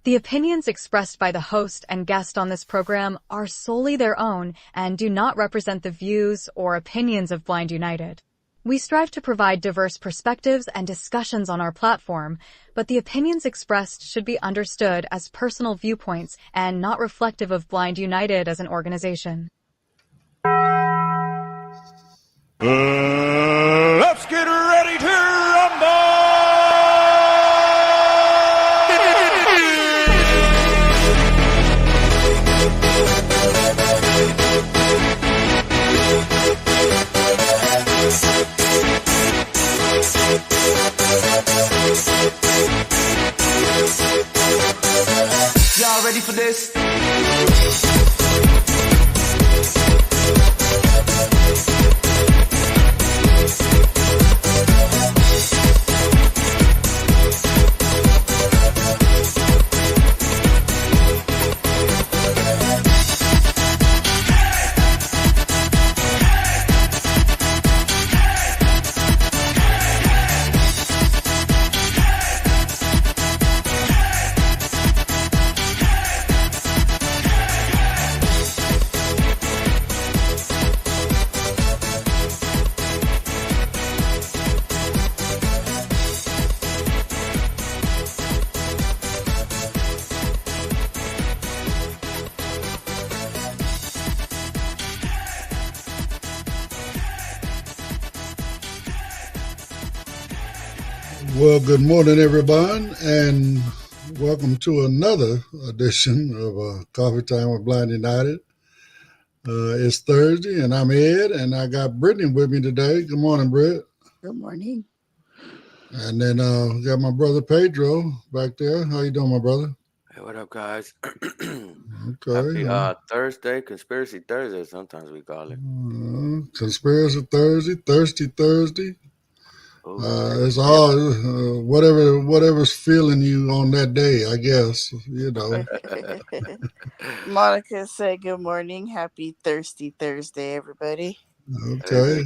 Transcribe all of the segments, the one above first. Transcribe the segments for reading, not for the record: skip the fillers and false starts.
The opinions expressed by the host and guest on this program are solely their own and do not represent the views or opinions of Blind United. We strive to provide diverse perspectives and discussions on our platform, but the opinions expressed should be understood as personal viewpoints and not reflective of Blind United as an organization. Let's get ready to rumble! Y'all ready for this? Well, good morning, everyone, and welcome to another edition of Coffee Time with Blind United. It's Thursday, and I'm Ed, and I got Brittany with me today. Good morning, Britt. Good morning. And then got my brother Pedro back there. How you doing, my brother? Hey, what up, guys? Okay. Happy Thursday, Conspiracy Thursday, sometimes we call it. Conspiracy Thursday, Thirsty Thursday. Oh, It's all whatever's feeling you on that day, I guess, you know. Monica said good morning. Happy Thirsty Thursday, everybody. Okay.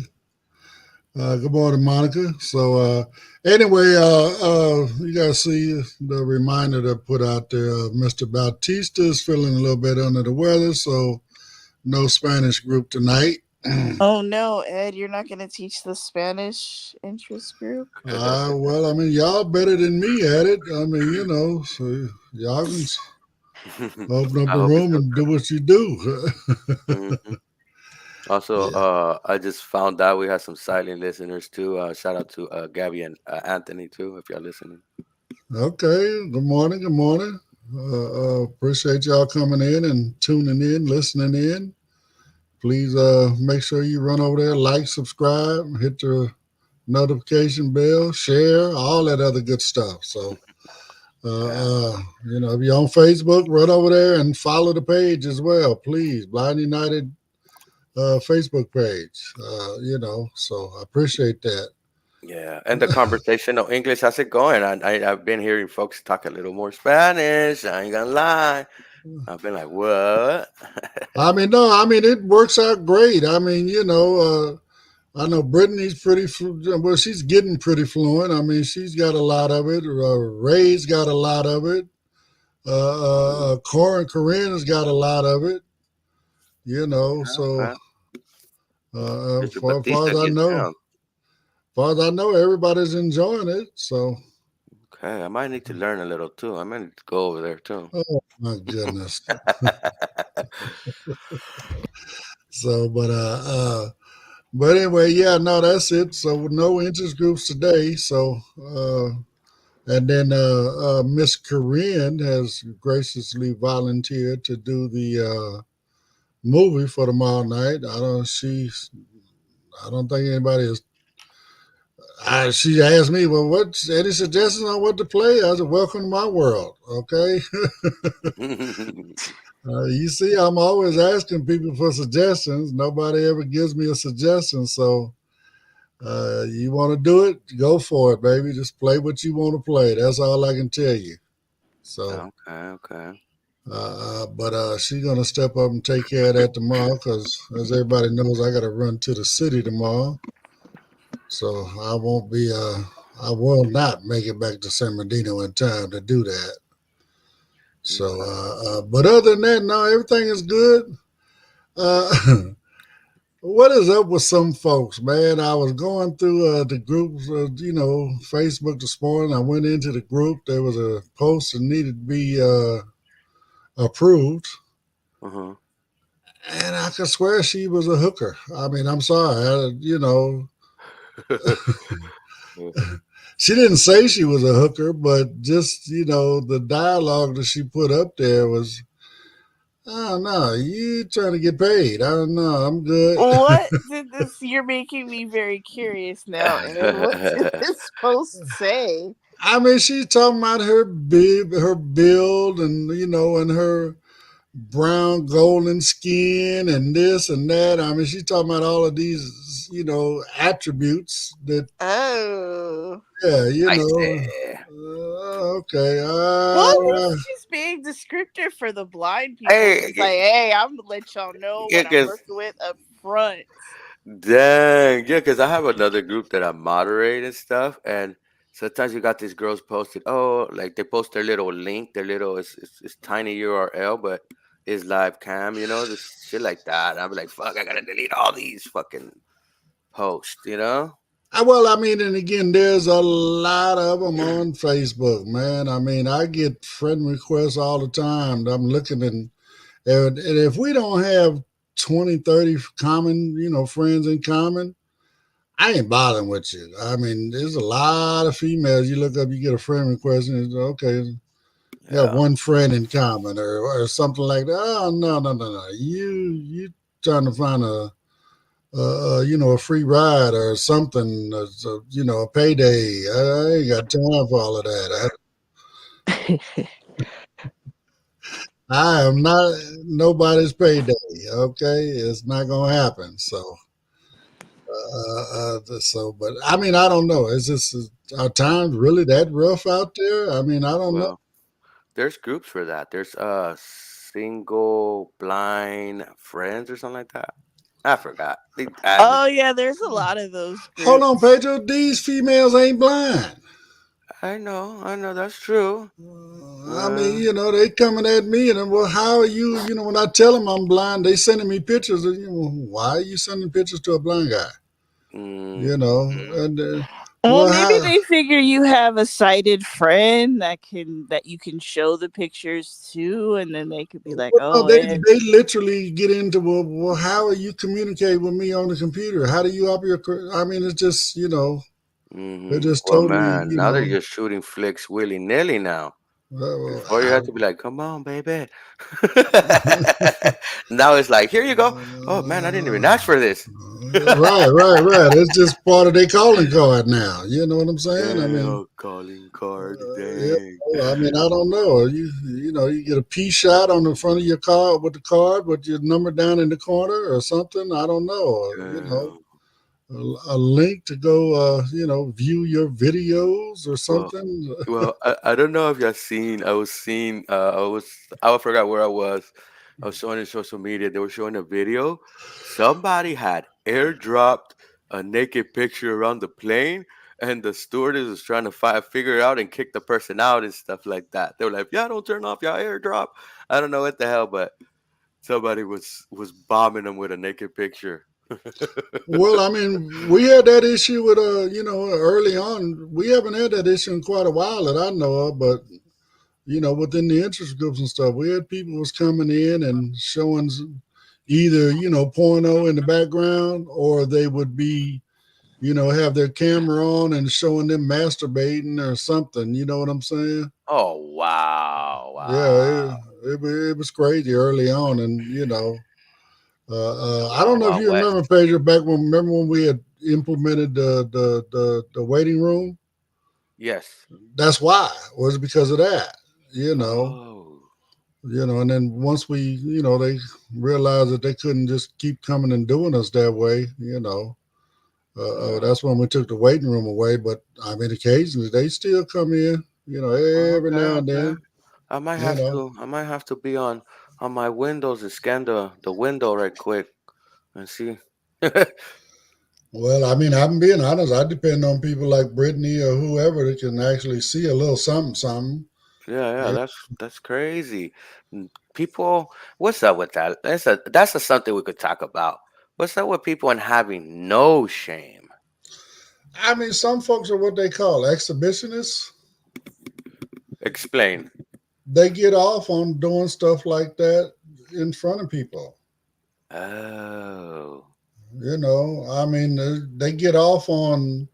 Good morning, Monica. So anyway, you guys see the reminder that I put out there. Mr. Bautista is feeling a little bit under the weather, so no Spanish group tonight. Oh no, Ed, you're not going to teach the Spanish interest group? Well, I mean, y'all better than me at it. I mean, you know, so y'all can open up a room and do what you do. Mm-hmm. Also, I just found out we have some silent listeners too. Shout out to Gabby and Anthony too, if y'all listening. Okay. Good morning. Good morning. Appreciate y'all coming in and tuning in, listening in. Please make sure you run over there, like, subscribe, hit the notification bell, share, all that other good stuff. So, you know, if you're on Facebook, run over there and follow the page as well, please. Blind United Facebook page, you know, so I appreciate that. Yeah, and the conversational English, how's it going? I've been hearing folks talk a little more Spanish. I ain't gonna lie. I've been like, what? I mean, no, I mean, it works out great. I mean, you know, I know Brittany's well, she's getting pretty fluent. I mean, she's got a lot of it. Ray's got a lot of it. Corinne's got a lot of it. You know, so as far as I know, everybody's enjoying it. So. Okay, I might need to learn a little too. I might need to go over there too. Oh my goodness. So, but anyway, yeah, no, that's it. So no interest groups today. So, and then Miss Corinne has graciously volunteered to do the movie for tomorrow night. I don't think anybody is. She asked me, well, what's any suggestions on what to play? I said, welcome to my world. Okay. You see, I'm always asking people for suggestions. Nobody ever gives me a suggestion. So you want to do it? Go for it, baby. Just play what you want to play. That's all I can tell you. So, okay. But she's going to step up and take care of that tomorrow because, as everybody knows, I got to run to the city tomorrow. So I will not make it back to San Bernardino in time to do that. So, but other than that, no, everything is good. Uh, what is up with some folks, man? I was going through the groups, Facebook this morning. I went into the group. There was a post that needed to be approved. Uh-huh. And I could swear she was a hooker. I mean, I'm sorry, she didn't say she was a hooker, but just, the dialogue that she put up there was, oh, no, you trying to get paid. I don't know. I'm good. What did this? You're making me very curious now, Ed. What did this post say? I mean, she's talking about her build, and her brown golden skin and this and that. I mean, she's talking about all of these, attributes that, Oh. yeah, I say. okay. Well, he's just being descriptive for the blind people. Hey, He's like, hey, I'm gonna let y'all know yeah, what I'm because working with up front. dang, yeah, because I have another group that I moderate and stuff, and sometimes you got these girls posted. Oh, like they post their little link, their little it's tiny URL, but it's live cam, this shit like that. I'm like, fuck, I gotta delete all these fucking posts. Well, I mean, and again, there's a lot of them on Facebook, man. I mean, I get friend requests all the time. I'm looking and if we don't have 20, 30 common, friends in common, I ain't bothering with you. I mean, there's a lot of females. You look up, you get a friend request, and it's okay. You got Yeah. one friend in common, or something like that. Oh, no, no, no, no. You trying to find a free ride or something, a payday. I ain't got time for all of that. I am not nobody's payday. Okay, it's not gonna happen. But I mean, I don't know. Is this are times really that rough out there? I mean, I don't know. Well, there's groups for that. There's single blind friends or something like that. I forgot. They add me. Oh yeah, there's a lot of those Hold on, groups. Pedro. These females ain't blind. I know, that's true. I mean, Uh, they coming at me and well, how are you? When I tell them I'm blind, they sending me pictures. And, why are you sending pictures to a blind guy? mm, And Well, well, maybe how? they figure you have a sighted friend that you can show the pictures to, and then they could be like, Well, no, "Oh, they Ed." they literally get into well, how are you communicate with me on the computer? How do you operate? I mean, it's just they're just Well, totally man, now they're just shooting flicks willy nilly now. uh, Before you I, had to be like, come on, baby. Now it's like, here you go. Oh man, I didn't even ask for this. right. It's just part of their calling card now. You know what I'm saying? I mean, Damn, calling card, yeah. dang. I mean, I don't know. You get a P shot on the front of your car with the card with your number down in the corner or something. I don't know. Damn. A link to go, view your videos or Well, something. I don't know if y'all seen. I was seeing. I forgot where I was. I was showing in social media. They were showing a video. Somebody had airdropped a naked picture around the plane, and the stewardess was trying to figure it out and kick the person out and stuff like that. They were like, "Yeah, don't turn off your airdrop." I don't know what the hell, but somebody was bombing them with a naked picture. Well, I mean, we had that issue with, early on. We haven't had that issue in quite a while that I know of, but within the interest groups and stuff, we had people was coming in and showing either, porno in the background, or they would be, have their camera on and showing them masturbating or something. You know what I'm saying? Oh wow, Yeah, wow. it was crazy early on, and The I don't Wild know if Wild you West. remember, Pedro, remember when we had implemented the waiting room? Yes. That's why was because of that, you know, Oh. and then once they realized that they couldn't just keep coming and doing us that way, Yeah. that's when we took the waiting room away. But I mean, occasionally they still come in, every Okay, now and okay. then, I might you have know. to be on my Windows and scan the window right quick and see. Well, I mean, I'm being honest. I depend on people like Brittany or whoever that can actually see a little something, something. Yeah, Yeah. that's crazy. People, what's up with that? That's something we could talk about. What's up with people and having no shame? I mean, some folks are what they call exhibitionists. Explain. They get off on doing stuff like that in front of people. Oh. I mean, they get off on,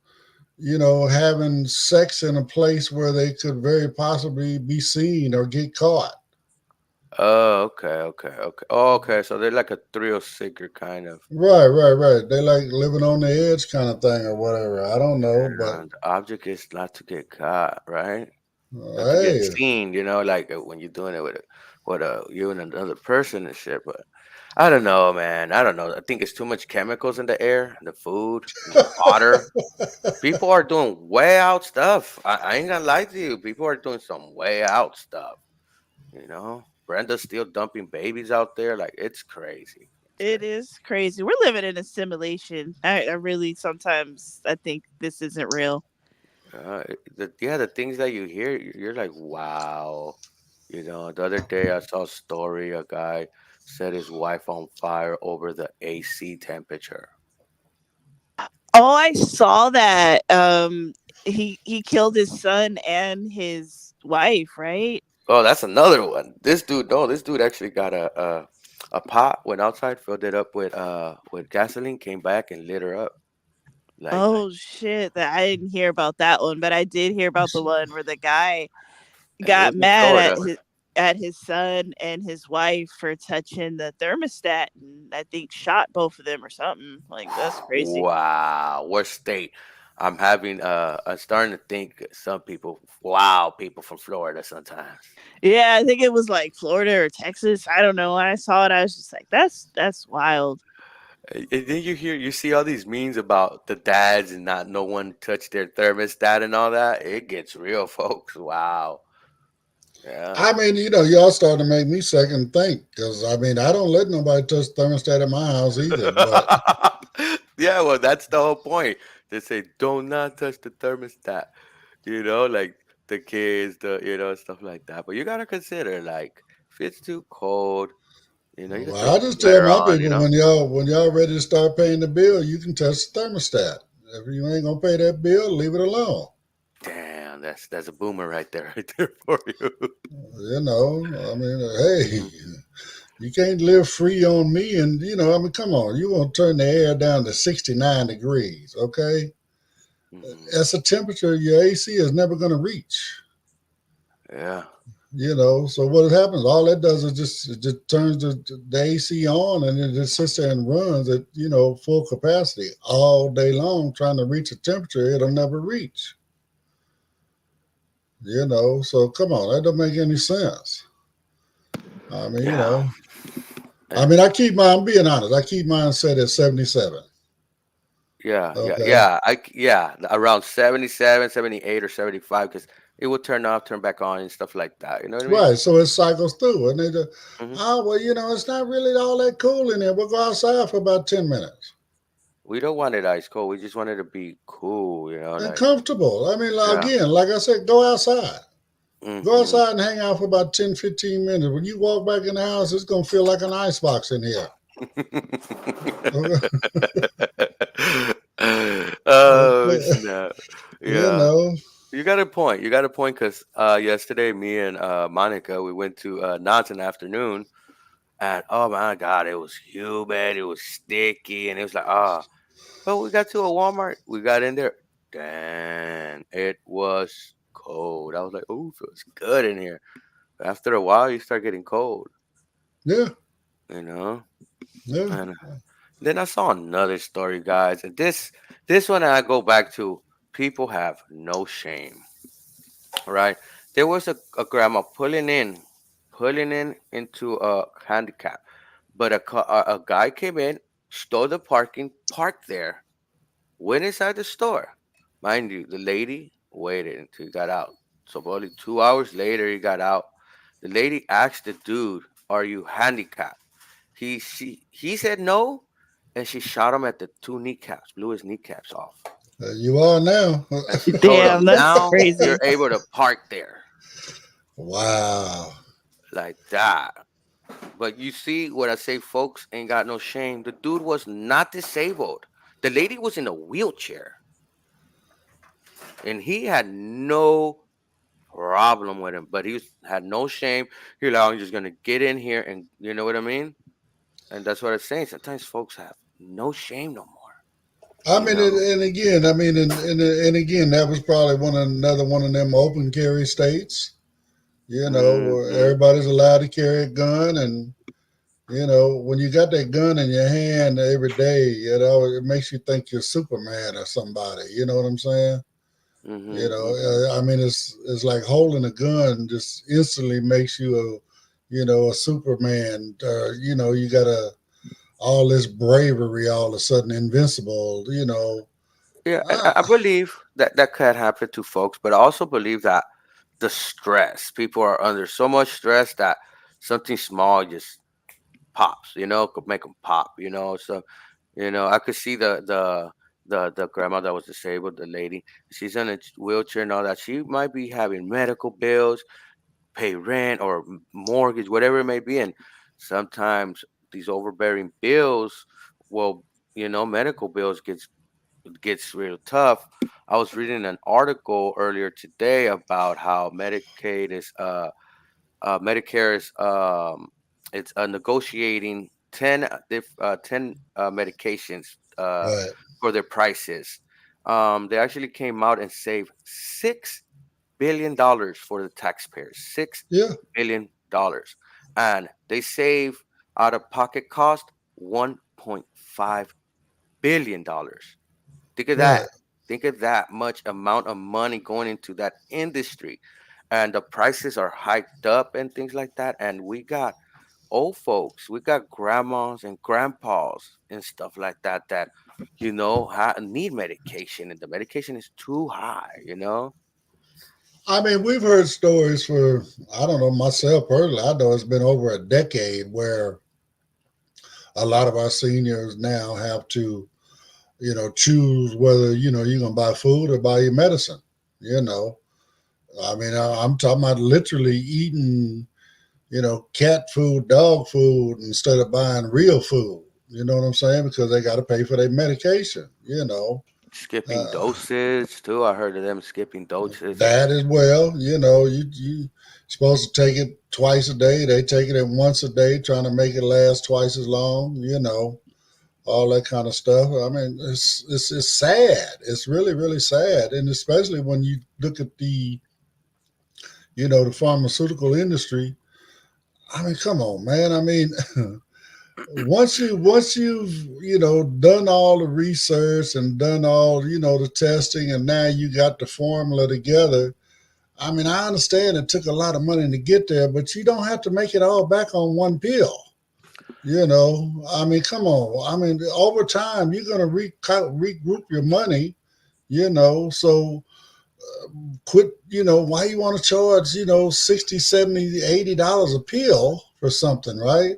having sex in a place where they could very possibly be seen or get caught. Oh, okay. Oh, okay, so they're like a thrill seeker kind of. Right, right, right. They like living on the edge kind of thing or whatever. I don't know, but And the object is not to get caught, right? Not to get hey, seen, like when you're doing it with you and another person and shit. But I don't know, man. I don't know. I think it's too much chemicals in the air, in the food, in the water. People are doing way out stuff. I ain't gonna lie to you. People are doing some way out stuff. Brenda's still dumping babies out there. Like it's crazy. It's It crazy. is crazy. We're living in a simulation. I really sometimes I think this isn't real. The things that you hear, you're like, wow. The other day I saw a story. A guy set his wife on fire over the AC temperature. Oh, I saw that. He killed his son and his wife, right? Oh, that's another one. This dude, no, this dude actually got a pot, went outside, filled it up with gasoline, came back and lit her up. Like Oh shit! That I didn't hear about that one, but I did hear about the one where the guy it got was in mad Florida. at his son and his wife for touching the thermostat, and I think shot both of them or something. Like that's crazy. Wow, what state? I'm starting to think some people, wow, people from Florida sometimes. Yeah, I think it was like Florida or Texas. I don't know. When I saw it, I was just like, that's wild. And then you see all these memes about the dads and not no one touch their thermostat and all that. It gets real, folks. Wow. Yeah. I mean, y'all starting to make me second think because I mean, I don't let nobody touch thermostat in my house either. But Yeah, well, that's the whole point. They say, do not touch the thermostat, like the kids, stuff like that. But you got to consider, like, if it's too cold, you can throw well, I the just tell sweater my on. people when y'all ready to start paying the bill, you can touch the thermostat. If you ain't gonna pay that bill, leave it alone. Damn, that's a boomer right there, right there for you. I mean, hey, you can't live free on me. And I mean, come on, you want to turn the air down to 69 degrees, okay? Hmm. That's a temperature your AC is never going to reach. Yeah. So what happens? All that does is just turns the AC on, and it just sits there and runs at full capacity all day long, trying to reach a temperature it'll never reach. So come on, that don't make any sense. I mean, Yeah. I And mean, I keep mine. I'm being honest. I keep mine set at 77. Okay. around 77, 78, or 75, because it will turn off, turn back on, and stuff like that. You know what I mean? Right. So it cycles through, and they just, Hmm. well, it's not really all that cool in there. We'll go outside for about 10 minutes We don't want it ice cold. We just want it to be cool. and Like comfortable. I mean, yeah. again, like I said, go outside. Go Hmm. outside and hang out for about 10, 15 minutes. When you walk back in the house, it's going to feel like an ice box in here. Oh Okay. snap! You Yeah, know, you got a point. You got a point because yesterday me and Monica we went to Knott's in the afternoon, and oh my god, it was humid, it was sticky, and it was like but we got to a Walmart, we got in there, damn, it was cold. I was like, oh, feels good in here. After a while, you start getting cold, yeah, you know. yeah. And then I saw another story, guys, and this one I go back to. People have no shame, right? There was a grandma pulling in into a handicap, but a guy came in, stole the parking, parked there, went inside the store. Mind you, the lady waited until he got out. So probably 2 hours later, he got out. The lady asked the dude, "Are you handicapped?" He said no, and she shot him at the two kneecaps, blew his kneecaps off, You are now. and she told him, Damn, that's "Now you're crazy. able to park there." Wow. like that. But you see, what I say, folks ain't got no shame. The dude was not disabled. The lady was in a wheelchair, and he had no problem with him. But had no shame. He like, I'm just gonna get in here, and you know what I mean. And that's what I'm saying. Sometimes folks have no shame no more. I You mean, know. and again, I mean, and again, that was probably another one of them open carry states. Where Hmm. everybody's allowed to carry a gun, and when you got that gun in your hand every day, it makes you think you're Superman or somebody. You know what I'm saying? Hmm. Hmm. I mean, it's like holding a gun just instantly makes you a Superman. You got all this bravery all of a sudden invincible. Yeah, and I Ah, believe that that could happen to folks, but I also believe that the stress, people are under so much stress that something small just pops, could make them pop, So, I could see the grandma that was disabled, the lady, she's in a wheelchair and all that. She might be having medical bills, pay rent or mortgage, whatever it may be, and sometimes these overbearing bills, well, medical bills gets real tough. I was reading an article earlier today about how Medicare is it's negotiating 10 medications right. for their prices. They actually came out and saved $6 billion for the taxpayers. six Yeah. billion dollars, and they save out of pocket cost $1.5 billion. Think of Right. that. Think of that much amount of money going into that industry. And the prices are hiked up and things like that. And we got old folks, we got grandmas and grandpas and stuff like that that, need medication. And the medication is too high. I mean, we've heard stories for, I don't know, myself personally, I know it's been over a decade where a lot of our seniors now have to, choose whether, you're going to buy food or buy your medicine. You know, I mean, I'm talking about literally eating, cat food, dog food instead of buying real food. You know what I'm saying? Because they got to pay for their medication. Skipping Uh, doses too. I heard of them skipping doses. Like, that as well. You supposed to take it twice a day. They taking it once a day, trying to make it last twice as long. All that kind of stuff. I mean, it's sad. It's really really sad, and especially when you look at the pharmaceutical industry. I mean, come on, man. I mean, once you've done all the research and done all the testing, and now you got the formula together. I mean, I understand it took a lot of money to get there, but you don't have to make it all back on one pill. I mean, come on. I mean, over time, you're going to regroup your money, so quit, why you want to charge, 60, 70, $80 a pill for something, right?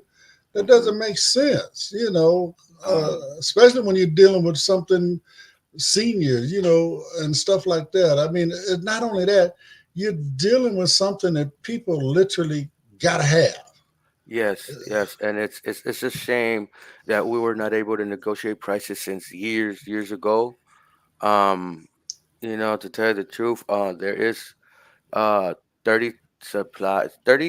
That hmm doesn't make sense, um, especially when you're dealing with something seniors, and stuff like that. I mean, not only that, you're dealing with something that people literally got to have. yes, yes, and it's a shame that we were not able to negotiate prices since years ago. Um, to tell you the truth, there is uh 30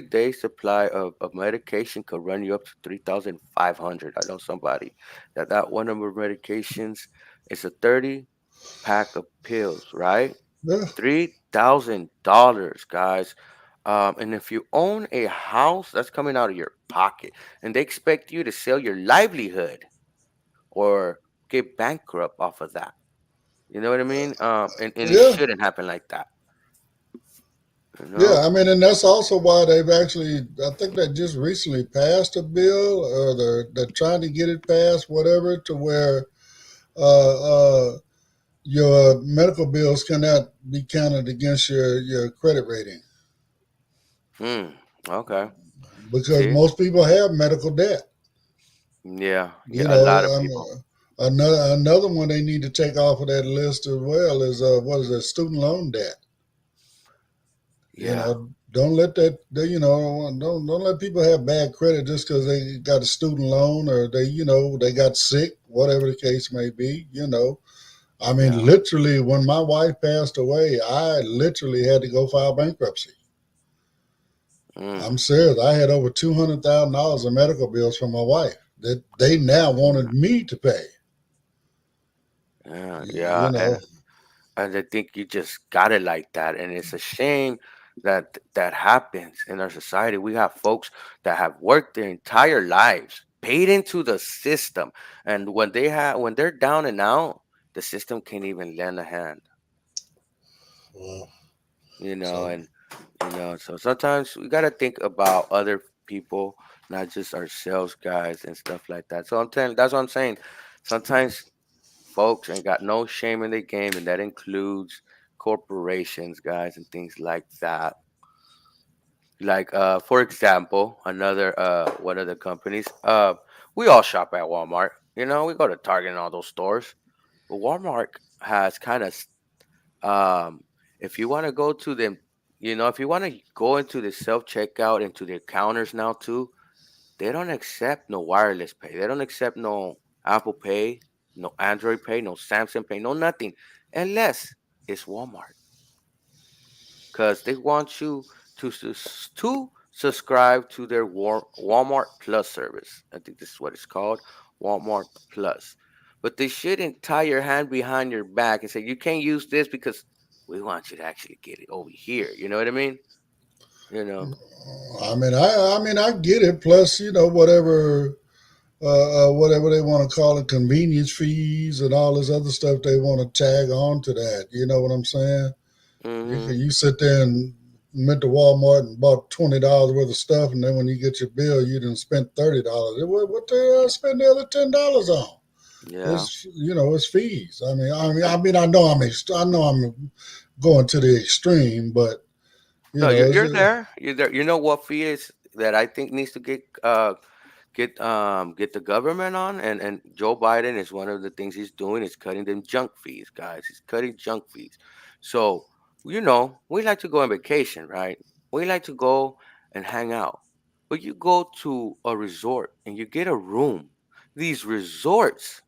day supply of medication could run you up to 3,500. I know somebody that one number of medications is a 30 pack of pills, right? Yeah, $3,000, guys. And if you own a house, that's coming out of your pocket, and they expect you to sell your livelihood or get bankrupt off of that. You know what I mean? And it yeah, shouldn't happen like that. You yeah. know? I mean, and that's also why they've actually, I think they just recently passed a bill, or they're trying to get it passed, whatever, to where your medical bills cannot be counted against your credit rating Hmm. Okay. because See? most people have medical debt. Yeah. You Yeah. A lot of know, people. another one they need to take off of that list as well is what is it, student loan debt. You Yeah. know, don't let that don't let people have bad credit just because they got a student loan or they got sick, whatever the case may be. I mean, Yeah. literally, when my wife passed away, I literally had to go file bankruptcy. Mm. I'm serious. I had over $200,000 in medical bills from my wife that they now wanted me to pay. Yeah. You Yeah. know, And I think you just got it like that, and it's a shame that that happens in our society. We have folks that have worked their entire lives, paid into the system, and when they're down and out, the system can't even lend a hand. well, You know, so and so sometimes we gotta think about other people, not just ourselves, guys, and stuff like that. So I'm telling, that's what I'm saying. Sometimes folks ain't got no shame in the game, and that includes corporations, guys, and things like that. Like, for example, another one of the companies. We all shop at Walmart. We go to Target and all those stores. But Walmart has kind of, um, if you want to go to them, if you want to go into the self checkout into their counters now too, they don't accept no wireless pay. They don't accept no Apple Pay, no Android Pay, no Samsung Pay, no nothing, unless it's Walmart, because they want you to subscribe to their Walmart Plus service. I think this is what it's called, Walmart Plus. But they shouldn't tie your hand behind your back and say you can't use this because we want you to actually get it over here. You know what I mean? You know. I get it. Plus, whatever they want to call it, convenience fees and all this other stuff they want to tag on to that. You know what I'm saying? Mm-hmm. You sit there and went to Walmart and bought $20 worth of stuff, and then when you get your bill, you didn't spend $30. What the hell? Spend the other $10 on? Yeah. It's fees. I know I'm going to the extreme, but you No, know, you're there. You're there. You know what fee is that I think needs to get the government on, and Joe Biden is one of the things he's doing is cutting them junk fees, guys. He's cutting junk fees. So, we like to go on vacation, right? We like to go and hang out. But you go to a resort and you get a room. These resorts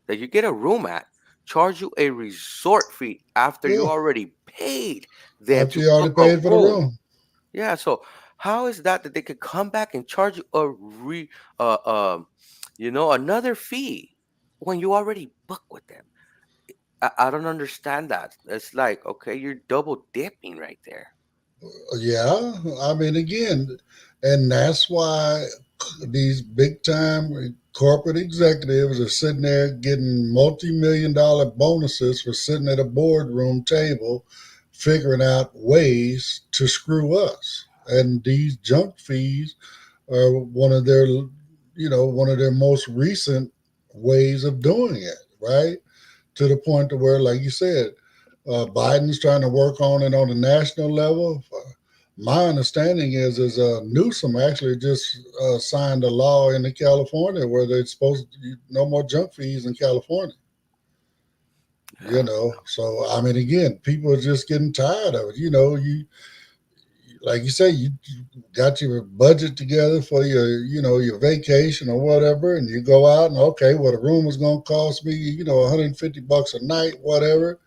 that you get a room at charge you a resort fee after you yeah, already paid them after to you already book a paid for the room. room. Yeah, so how is that they could come back and charge you uh um another fee when you already booked with them? I don't understand that. It's like, okay, you're double dipping right there. Yeah, I mean, again, and that's why these big time corporate executives are sitting there getting multi-million-dollar bonuses for sitting at a boardroom table figuring out ways to screw us. And these junk fees are one of their most recent ways of doing it, right? To the point to where, like you said, Biden's trying to work on it on a national level. My understanding is Newsom actually just signed a law in California where they're supposed to no more junk fees in California. Yeah. So I mean, again, people are just getting tired of it. You like you say, you got your budget together for your vacation or whatever, and you go out and okay, well, the room is going to cost me $150 a night, whatever.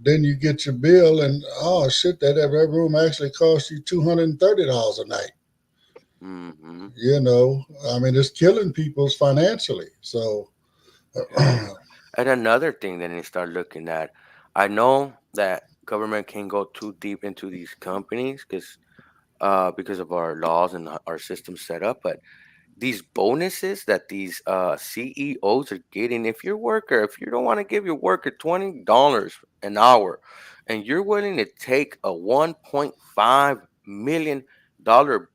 Then you get your bill, and oh shit, that room actually costs you $230 a night. Mm-hmm. I mean, it's killing people financially. So, Yeah. And another thing that they start looking at, I know that government can go too deep into these companies because of our laws and our system set up, but these bonuses that these CEOs are getting, if you don't want to give your worker $20 an hour and you're willing to take a $1.5 million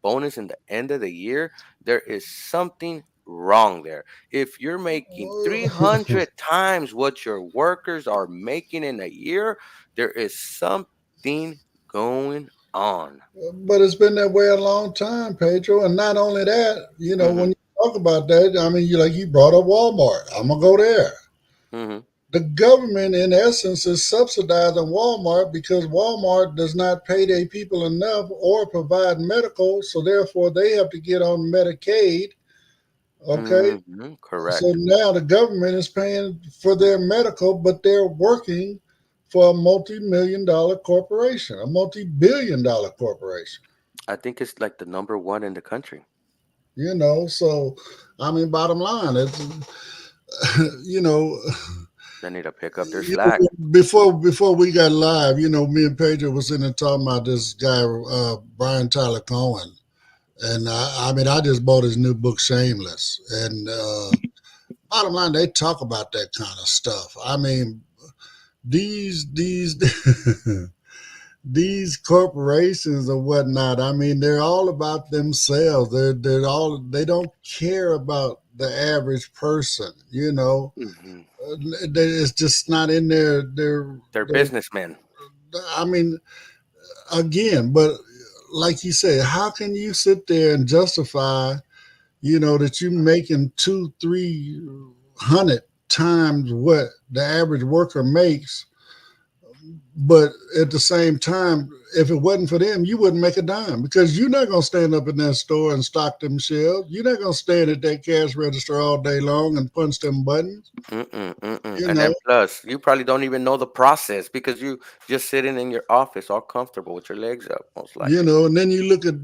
bonus in the end of the year, there is something wrong there. If you're making 300 times what your workers are making in a year, there is something going on. but it's been that way a long time, Pedro. And not only that, Hmm. when you talk about that, I mean, you brought up Walmart. I'm gonna go there. Hmm. the government, in essence, is subsidizing Walmart because Walmart does not pay their people enough or provide medical, so therefore they have to get on Medicaid. Okay, so Correct. now the government is paying for their medical, but they're working for a multi-million-dollar corporation, a multi-billion-dollar corporation. I think it's like the number one in the country. So I mean, bottom line, it's you know, They need to pick up their slack. before we got live, me and Pedro was in there talking about this guy, Brian Tyler Cohen, and I mean, I just bought his new book, Shameless, and bottom line, they talk about that kind of stuff. I mean, these these corporations or whatnot. I mean, they're all about themselves. They don't care about the average person. Hmm. It's just not in They're their businessmen. I mean, again, but like you say, how can you sit there and justify, that you're making 200-300 times what the average worker makes, but at the same time, if it wasn't for them, you wouldn't make a dime because you're not going to stand up in that store and stock them shelves. You're not going to stand at that cash register all day long and punch them buttons. Mm-mm, mm-mm. You And know, then plus, you probably don't even know the process because you just sitting in your office all comfortable with your legs up, most likely. and then you look at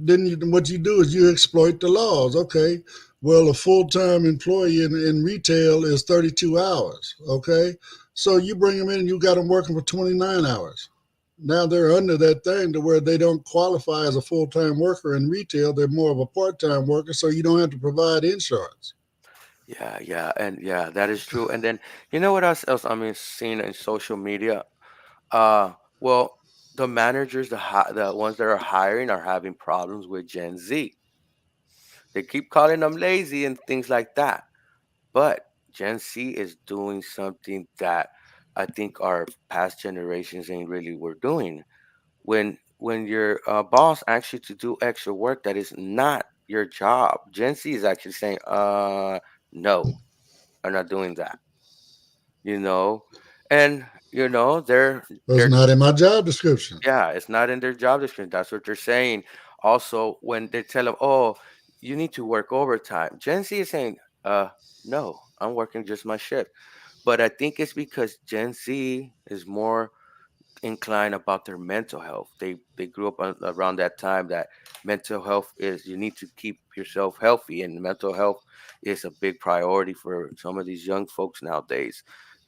what you do is you exploit the laws. Okay, well, a full-time employee in retail is 32 hours. Okay, so you bring them in and you got them working for 29 hours. Now they're under that thing to where they don't qualify as a full-time worker in retail. They're more of a part-time worker, so you don't have to provide insurance. Yeah, yeah, and yeah, that is true. And then you know what else I mean, seeing in social media? Uh, well, the managers, the ones that are hiring, are having problems with Gen Z. They keep calling them lazy and things like that. But Gen Z is doing something that I think our past generations ain't really were doing. When your boss asks you to do extra work that is not your job, Gen Z is actually saying, no, I'm not doing that. You know, and That's they're not in my job description. yeah, it's not in their job description. That's what they're saying. Also, when they tell them, oh, you need to work overtime, Gen Z is saying, uh, no, I'm working just my shift. But I think it's because Gen Z is more inclined about their mental health. They grew up around that time that mental health is you need to keep yourself healthy, and mental health is a big priority for some of these young folks nowadays.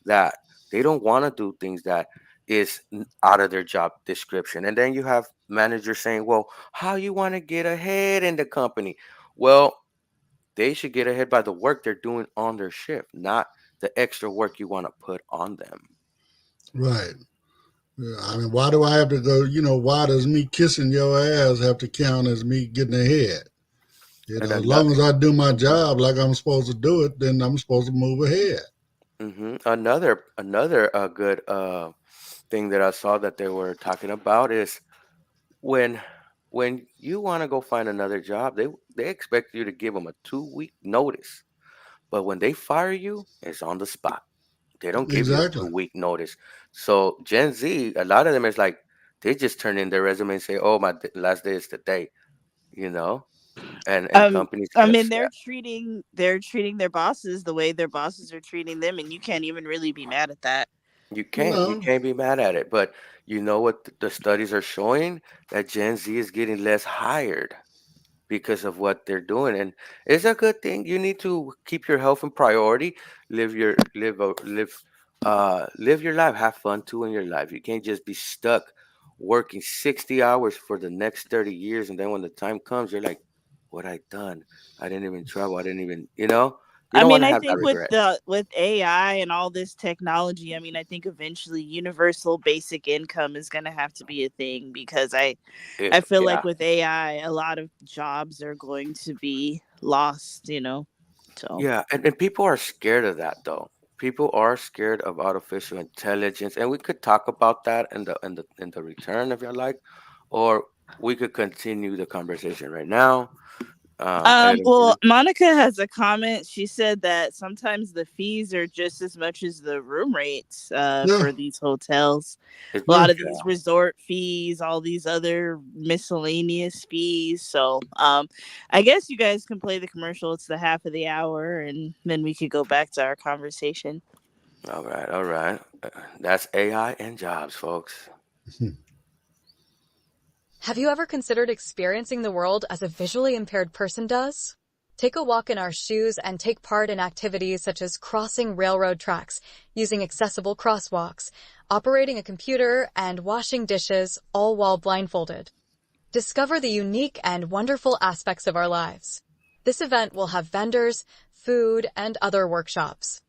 That they don't want to do things that is out of their job description. And then you have managers saying, "Well, how you want to get ahead in the company?" Well, they should get ahead by the work they're doing on their shift, not the extra work you want to put on them. Right. Yeah, I mean, why do I have to go? Why does me kissing your ass have to count as me getting ahead? And As then long as I do my job like I'm supposed to do it, then I'm supposed to move ahead. Another good thing that I saw that they were talking about is when when you want to go find another job, they expect you to give them a 2 week notice, but when they fire you, it's on the spot. They don't give you a Exactly. 2 week notice. So Gen Z, a lot of them is like they just turn in their resume and say, "Oh, my last day is today," you know, and Um, companies I get mean, upset. they're treating their bosses the way their bosses are treating them, and you can't even really be mad at that. You No, can't be mad at it, but you know what the studies are showing, that Gen Z is getting less hired because of what they're doing, and it's a good thing. You need to keep your health in priority. Live your life. Have fun too in your life. You can't just be stuck working 60 hours for the next 30 years, and then when the time comes, you're like, what I done? I didn't even travel. I didn't even, you I don't want mean, to I have that think regret. with AI and all this technology, I mean, I think eventually universal basic income is going to have to be a thing because I feel Yeah. like with AI, a lot of jobs are going to be lost, So, Yeah, and people are scared of that though. People are scared of artificial intelligence, and we could talk about that in the return if you like, or we could continue the conversation right now. Well, Monica has a comment. She said that sometimes the fees are just as much as the room rates Yeah, for these hotels. A yeah. lot of these resort fees, all these other miscellaneous fees. So, I guess you guys can play the commercial. It's the half of the hour, and then we could go back to our conversation. All right, all right. That's AI and jobs, folks. Have you ever considered experiencing the world as a visually impaired person does? Take a walk in our shoes and take part in activities such as crossing railroad tracks, using accessible crosswalks, operating a computer, and washing dishes, all while blindfolded. Discover the unique and wonderful aspects of our lives. This event will have vendors, food, and other workshops.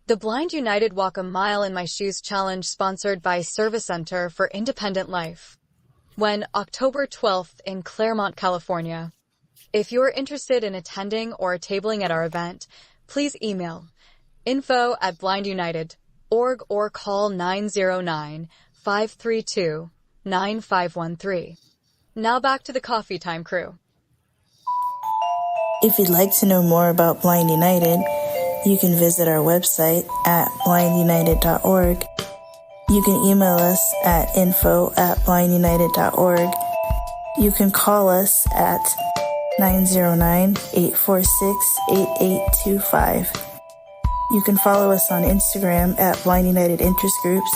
The Blind United Walk a Mile in My Shoes Challenge, sponsored by Service Center for Independent Life. When October 12th in Claremont, California. If you're interested in attending or tabling at our event, please email info@blindunited.org or call 909-532-9513. Now back to the Coffee Time crew. If you'd like to know more about Blind United, you can visit our website at blindunited.org. You can email us at info@blindunited.org. You can call us at 909-846-8825. You can follow us on Instagram at Blind United Interest Groups.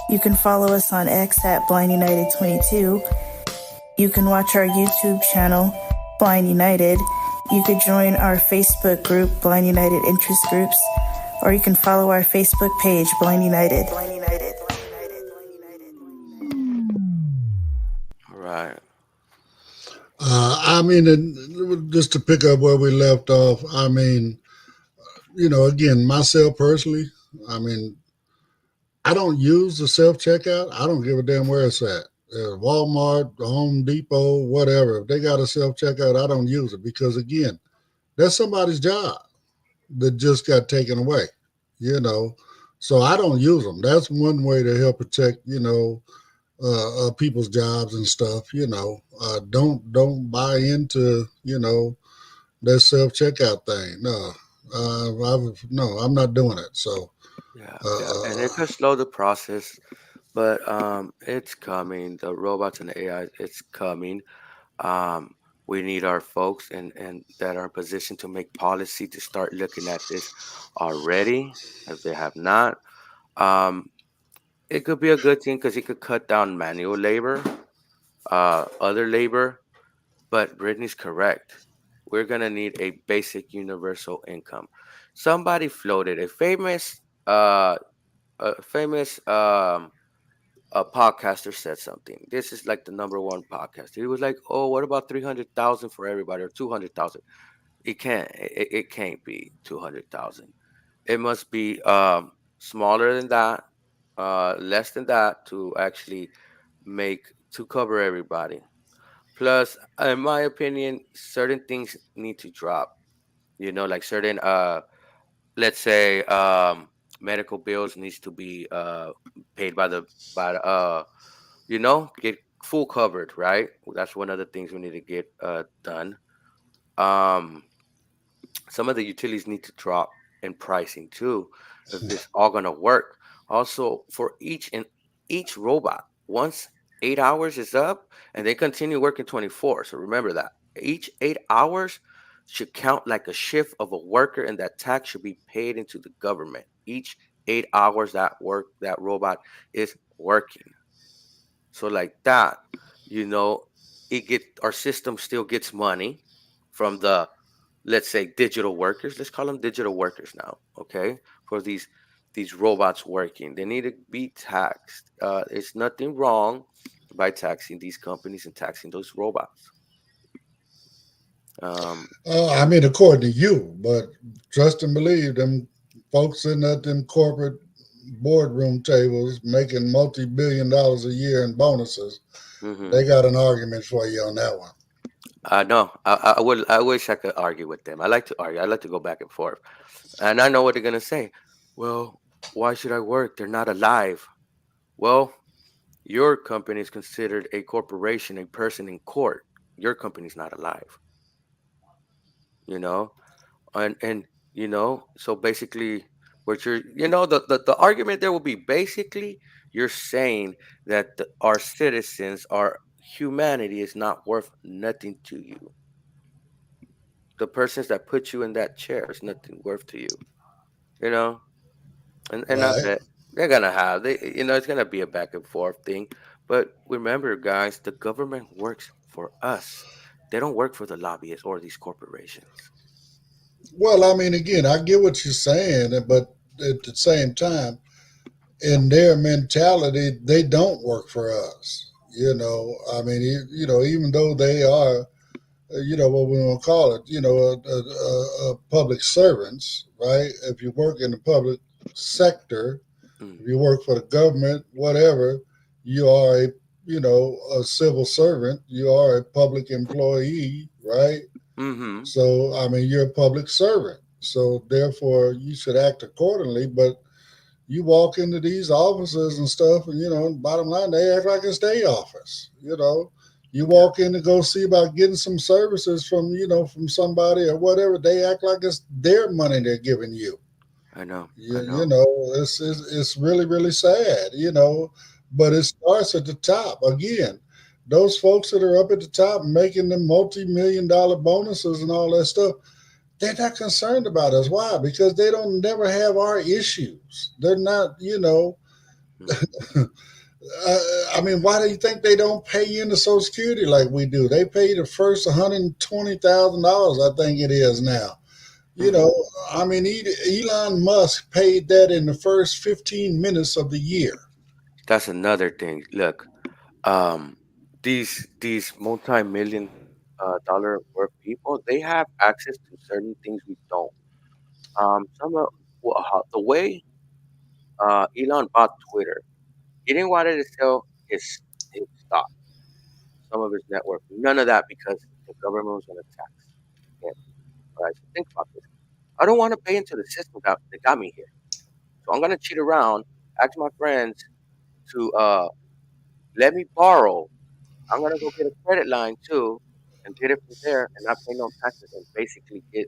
You can follow us on X at Blind United 22. You can watch our YouTube channel, Blind United. You could join our Facebook group, Blind United Interest Groups, or you can follow our Facebook page, Blind United. All right. I mean, just to pick up where we left off, I mean, again, myself personally, I mean, I don't use the self checkout. I don't give a damn where it's at. Walmart, Home Depot, whatever. If they got a self checkout, I don't use it because, again, that's somebody's job that just got taken away, So I don't use them. That's one way to help protect, people's jobs and stuff. Don't buy into, that self checkout thing. No, no, I'm not doing it. So, Yeah, yeah, and it could slow the process, but it's coming. The robots and the AI, it's coming. Um, we need our folks and that are in position to make policy to start looking at this already, if they have not. Um, it could be a good thing because it could cut down manual labor, other labor. But Brittany's correct. We're gonna need a basic universal income. Somebody floated uh, a famous a podcaster said something. This is like the number one podcaster. He was like, "Oh, what about 300,000 for everybody or 200,000?" It can't. It can't be 200,000. It must be smaller than that, less than that to actually make to cover everybody. Plus, in my opinion, certain things need to drop. Like certain let's say medical bills needs to be paid by get full covered, right? That's one of the things we need to get done. Um some of the utilities need to drop in pricing too if it's all going to work. Also, for each robot, once 8 hours is up and they continue working 24, so remember that each 8 hours should count like a shift of a worker, and that tax should be paid into the government each 8 hours that robot is working. So like that, you know, it get our system still gets money from the, let's say, digital workers. Let's call them digital workers now, okay? For these robots working, they need to be taxed. It's nothing wrong by taxing these companies and taxing those robots. Um, I mean, according to you, but trust and believe them folks sitting at them corporate boardroom tables making multi-billion-dollars a year in bonuses, mhm. they got an argument for you on that one. No, I would. I wish I could argue with them. I like to argue. I like to go back and forth, and I know what they're gonna say. Well, why should I work? They're not alive. Well, your company is considered a corporation, a person in court. Your company's not alive. you know, and so basically, what you're, the argument there will be basically you're saying that our citizens, our humanity is not worth nothing to you. The persons that put you in that chair is nothing worth to you, you know. And I Right. bet they're gonna have it's gonna be a back and forth thing. But remember, guys, the government works for us. They don't work for the lobbyists or these corporations. Well, I mean, again, I get what you're saying, but at the same time, in their mentality, they don't work for us. I mean, even though they are, what we want to call it, public servants, right? If you work in the public sector, Mm. if you work for the government, whatever, you are a civil servant. You are a public employee, right? Mm-hmm. So, I mean, you're a public servant. So, therefore, you should act accordingly. But you walk into these offices and stuff, and, bottom line, they act like it's their office. You Yeah, walk in to go see about getting some services from somebody or whatever, they act like it's their money they're giving you. I know. I You know. know, it's really, really sad. But it starts at the top. Again, those folks that are up at the top making the multi-million dollar bonuses and all that stuff, they're not concerned about us. Why? Because they don't never have our issues. They're not. Mm. I mean, why do you think they don't pay into Social Security like we do? They pay the first $120,000, I think it is now. You Mm-hmm. know, I mean, Elon Musk paid that in the first 15 minutes of the year. That's another thing. Look, um, these multi-million dollar worth people, they have access to certain things we don't. Some of the way Elon bought Twitter, he didn't want to sell his stock, some of his net worth, none of that because the government was going to tax him. Right? So think about this. I don't want to pay into the system that got me here, so I'm going to cheat around, ask my friends to let me borrow. I'm going to go get a credit line too, and get it from there, and not pay no taxes, and basically get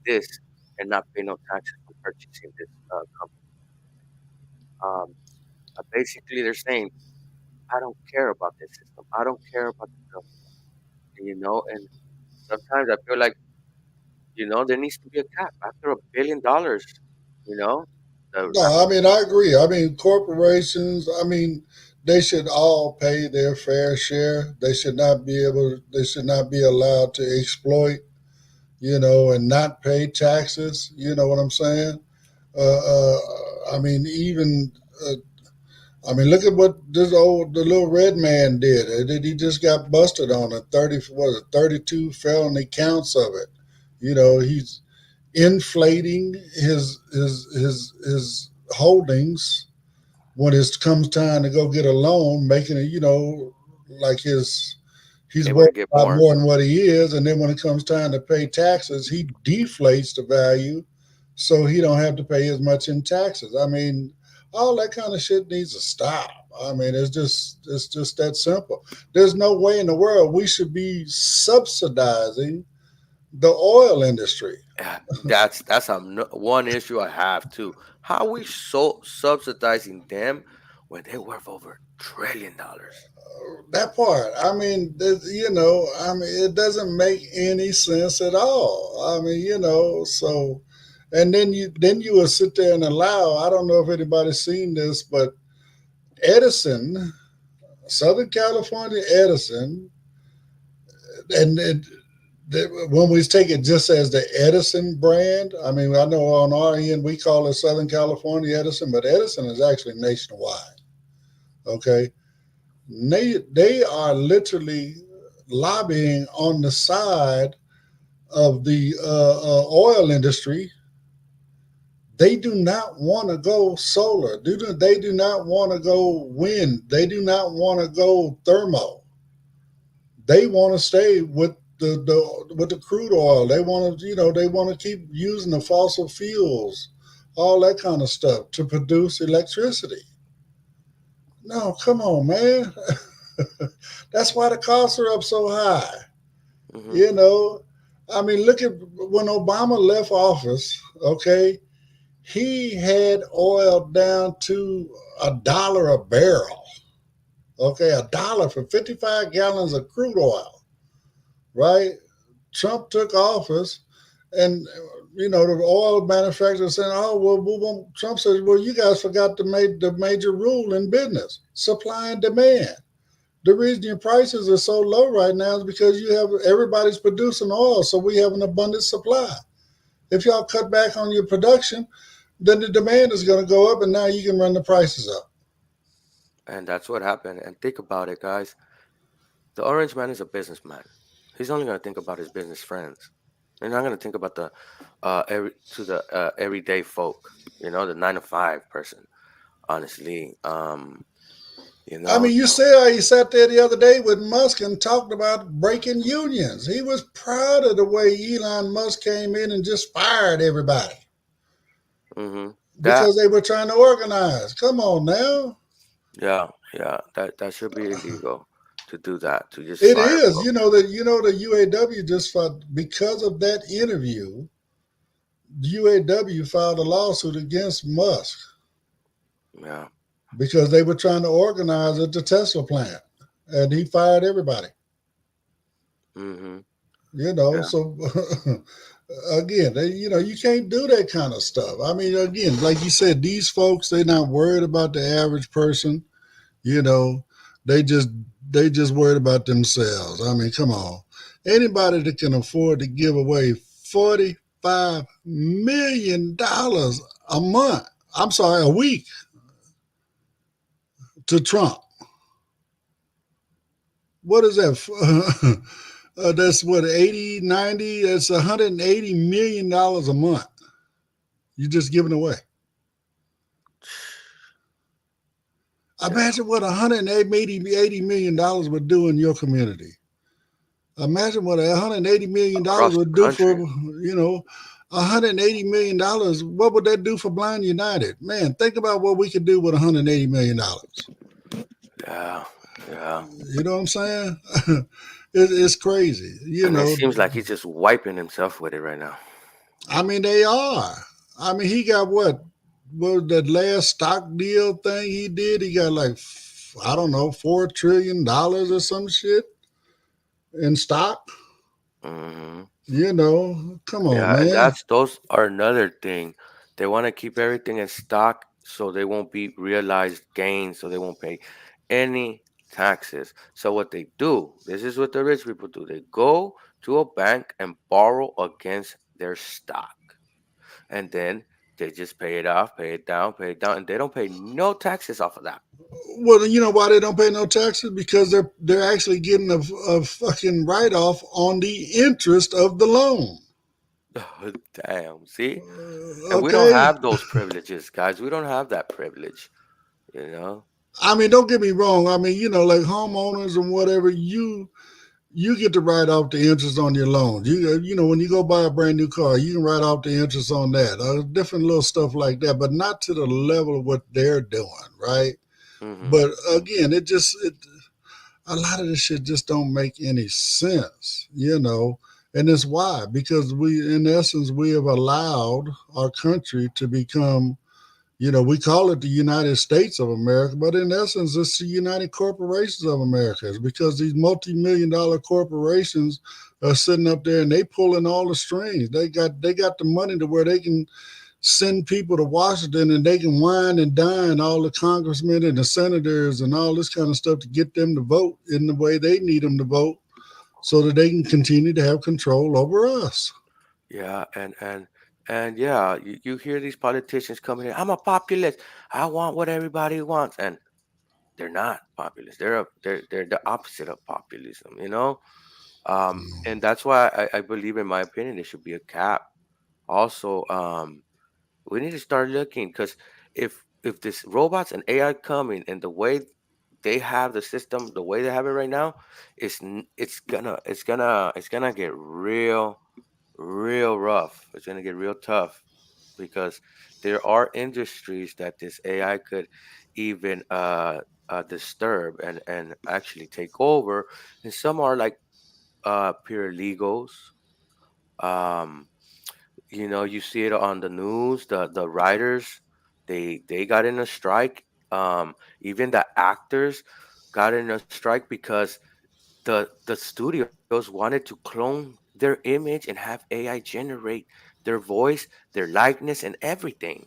this and not pay no taxes for purchasing this company. Basically, they're saying, I don't care about this system. I don't care about the government. And sometimes I feel like, there needs to be a cap after $1 billion. You know, No, I mean, I agree. I mean, corporations, I mean, they should all pay their fair share. They should not be allowed to exploit, and not pay taxes. You know what I'm saying? Uh, uh, I mean, even look at what the little red man did. He just got busted on a 32 felony counts of it. He's inflating his holdings when it comes time to go get a loan, making it like he's able to worth get a lot more. more than what he is, and then when it comes time to pay taxes, he deflates the value, so he don't have to pay as much in taxes. I mean, all that kind of shit needs to stop. I mean, it's just that simple. There's no way in the world we should be subsidizing the oil industry. That's one issue I have too. How we so subsidizing them when they're worth over $1 trillion? That part. I mean, it doesn't make any sense at all. I mean, so, and then you will sit there and allow. I don't know if anybody's seen this, but Edison, Southern California Edison, and when we take it just as the Edison brand, I mean, I know on our end we call it Southern California Edison, but Edison is actually nationwide. Okay, they are literally lobbying on the side of the oil industry. They do not want to go solar. They do not want to go wind. They do not want to go thermal. They want to stay with the crude oil. They want to they want to keep using the fossil fuels, all that kind of stuff to produce electricity. No, come on, man. That's why the costs are up so high. Hmm. You know, I mean, look at when Obama left office. Okay, he had oil down to $1 a barrel. Okay, $1 for 55 gallons of crude oil. Right? Trump took office, and the oil manufacturers saying, "Oh well, we won't." Trump says, "Well, you guys forgot to make the major rule in business: supply and demand. The reason your prices are so low right now is because you have everybody's producing oil, so we have an abundant supply. If y'all cut back on your production, then the demand is going to go up, and now you can run the prices up." And that's what happened. And think about it, guys. The orange man is a businessman. He's only going to think about his business friends. He's not going to think about the everyday folk. The 9 to 5 person. Honestly, you I know. mean, you So, see how he sat there the other day with Musk and talked about breaking unions. He was proud of the way Elon Musk came in and just fired everybody hmm that because they were trying to organize. Come on now. yeah, yeah, that should be illegal to do that. To just It fire is. folks. The UAW just filed because of that interview. UAW filed a lawsuit against Musk Yeah. because they were trying to organize at the Tesla plant, and he fired everybody. hmm Yeah. So again, you can't do that kind of stuff. I mean, again, like you said, these folks, they're not worried about the average person. You know, they just they just worried about themselves. I mean, come on, anybody that can afford to give away $45 million a month, I'm sorry, a week to Trump. What is that? That's what, 80, 90, that's $180 million a month. You're just giving away. Yeah. Imagine what $180 would do in your community. Imagine what $180 million Across the would do for, country. $180 million. What would that do for Blind United? Man, think about what we could do with $180 million. Yeah. Yeah. You know what I'm saying? It's crazy. And it seems like he's just wiping himself with it right now. I mean, they are. I mean, he got what that last stock deal thing he did? He got like, I don't know, $4 trillion or some shit in stock. hmm Come on, Yeah, and man. those are another thing. They want to keep everything in stock so they won't be realized gains, so they won't pay any taxes. So what they do, this is what the rich people do. They go to a bank and borrow against their stock. And then they just pay it off, pay it down, and they don't pay no taxes off of that. Well, you know why they don't pay no taxes? Because they're actually getting a fucking write off on the interest of the loan. Damn, see? And we don't Okay. have those privileges, guys. We don't have that privilege, you know? I mean, don't get me wrong. I mean, like homeowners and whatever, you get to write off the interest on your loans. When you go buy a brand new car, you can write off the interest on that. Different little stuff like that, but not to the level of what they're doing, right? hmm But again, a lot of this shit just don't make any sense. And it's why, because in essence, we have allowed our country to become, we call it the United States of America, but in essence, it's the United Corporations of America. It's because these multi-million-dollar corporations are sitting up there and they pulling all the strings. They got the money to where they can send people to Washington and they can wine and dine all the congressmen and the senators and all this kind of stuff to get them to vote in the way they need them to vote so that they can continue to have control over us. Yeah, and yeah, you hear these politicians coming in. I'm a populist. I want what everybody wants, and they're not populist. They're the opposite of populism, you know. And that's why I believe, in my opinion, there should be a cap. Also, we need to start looking because if this robots and AI coming and the way they have the system, the way they have it right now, it's gonna get real rough. It's gonna get real tough because there are industries that this AI could even disturb and actually take over, and some are like paralegals, Um, you see it on the news. The writers, they got in a strike. Even the actors got in a strike because the studios wanted to clone their image and have AI generate their voice, their likeness, and everything.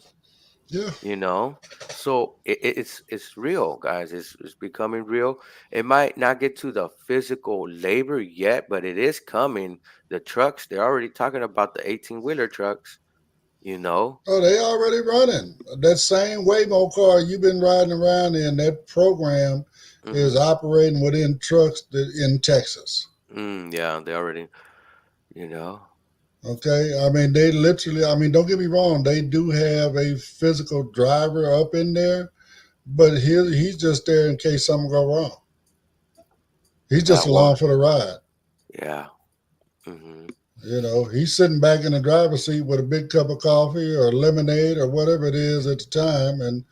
Yeah. You know, so it's real, guys. It's becoming real. It might not get to the physical labor yet, but it is coming. The trucks, they're already talking about the 18-wheeler trucks. You know. Oh, they already running. That same Waymo car you've been riding around in, that program is Mm-hmm. operating within trucks in Texas. Yeah, they already. You know. Okay. I mean, they literally, I mean, don't get me wrong, they do have a physical driver up in there, but he's just there in case something go wrong. He's just That along one. for the ride. Yeah. Mm-hmm. He's sitting back in the driver's seat with a big cup of coffee or lemonade or whatever it is at the time, and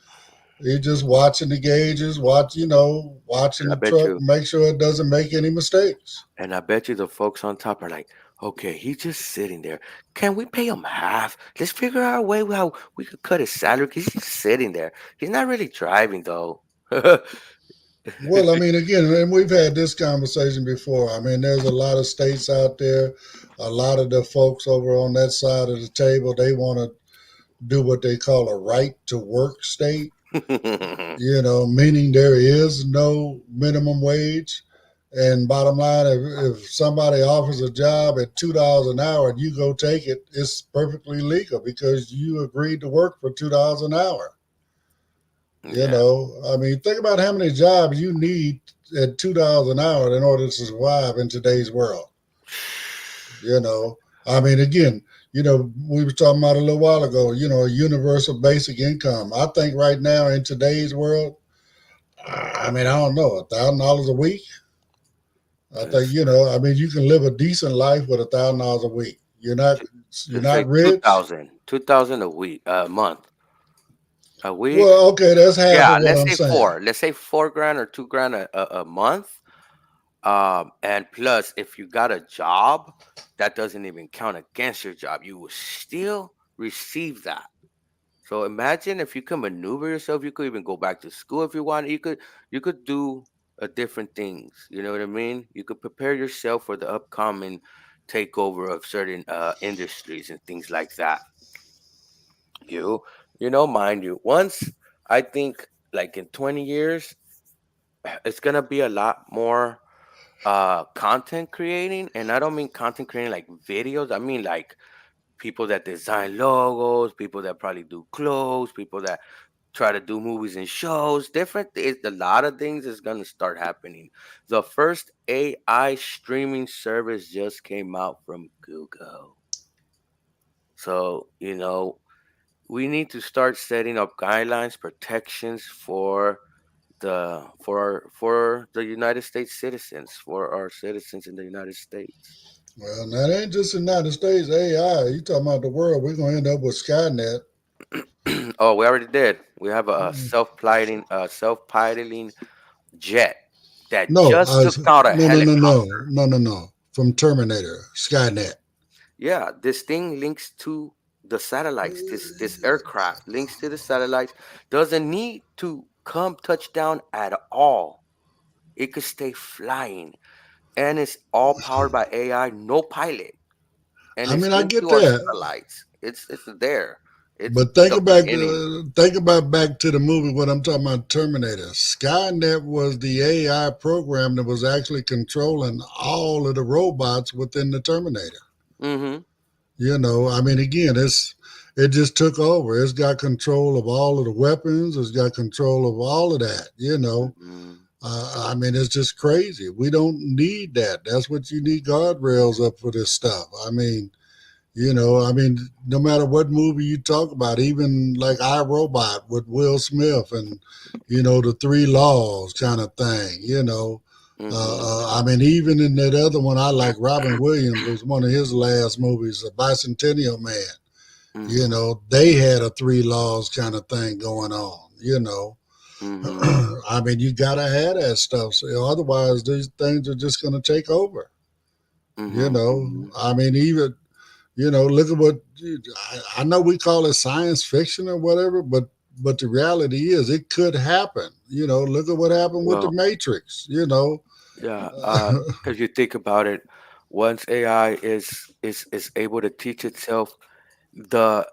he's just watching the gauges, watching And I the bet truck, you. make sure it doesn't make any mistakes. And I bet you the folks on top are like, okay, he's just sitting there. Can we pay him half? Let's figure out a way how we could cut his salary because he's just sitting there. He's not really driving though. Well, I mean, again, and we've had this conversation before. I mean, there's a lot of states out there. A lot of the folks over on that side of the table, they want to do what they call a right to work state, meaning there is no minimum wage. And bottom line, if somebody offers a job at $2 an hour and you go take it, it's perfectly legal because you agreed to work for $2 an hour. Yeah. I mean, think about how many jobs you need at $2 an hour in order to survive in today's world. You know, I mean, again, we were talking about a little while ago. A universal basic income. I think right now in today's world, I mean, I don't know, $1,000 a week. I think Let's, I mean, you can live a decent life with $1,000 a week. You're let's say not rich. 2,000 a week, a month, a week. Well, okay, that's half Yeah, of what let's I'm say saying. four. Let's say 4 grand or 2 grand a month. And plus, if you got a job, that doesn't even count against your job. You will still receive that. So imagine if you can maneuver yourself, you could even go back to school if you want. You could do different things. You know what I mean? You could prepare yourself for the upcoming takeover of certain industries and things like that. You mind you, once I think like in 20 years, it's gonna be a lot more content creating, and I don't mean content creating like videos. I mean like people that design logos, people that probably do clothes, people that try to do movies and shows. Different, it's a lot of things is gonna start happening. The first AI streaming service just came out from Google. So, we need to start setting up guidelines, protections for the United States citizens, for our citizens in the United States. Well, that ain't just the United States AI. You talking about the world? We're gonna end up with Skynet. Oh, we already did. We have a Mm. self-piloting jet that No, just took out a no, no, no, no, helicopter. no, no, no. From Terminator, Skynet. Yeah, this thing links to the satellites. This aircraft links to the satellites. Doesn't need to come touchdown at all. It could stay flying, and it's all powered by AI, no pilot, and I it's mean, I linked get to our that, satellites. It's there. It's but think the about beginning. back to the movie. What I'm talking about, Terminator. Skynet was the AI program that was actually controlling all of the robots within the Terminator. Mm-hmm. I mean, again, it just took over. It's got control of all of the weapons. It's got control of all of that. Mm-hmm. I mean, it's just crazy. We don't need that. That's what you need guardrails up for this stuff. I mean, no matter what movie you talk about, even like I Robot with Will Smith and the Three Laws kind of thing. Mm-hmm. I mean, even in that other one, I like Robin Williams was one of his last movies, A Bicentennial Man. Mm-hmm. They had a Three Laws kind of thing going on. Mm-hmm. I mean, you gotta have that stuff. So otherwise, these things are just gonna take over. Mm-hmm. Mm-hmm. I mean, even Look at what I know. We call it science fiction or whatever, but the reality is it could happen. Look at what happened with the Well, Matrix. yeah, because you think about it, once AI is able to teach itself, the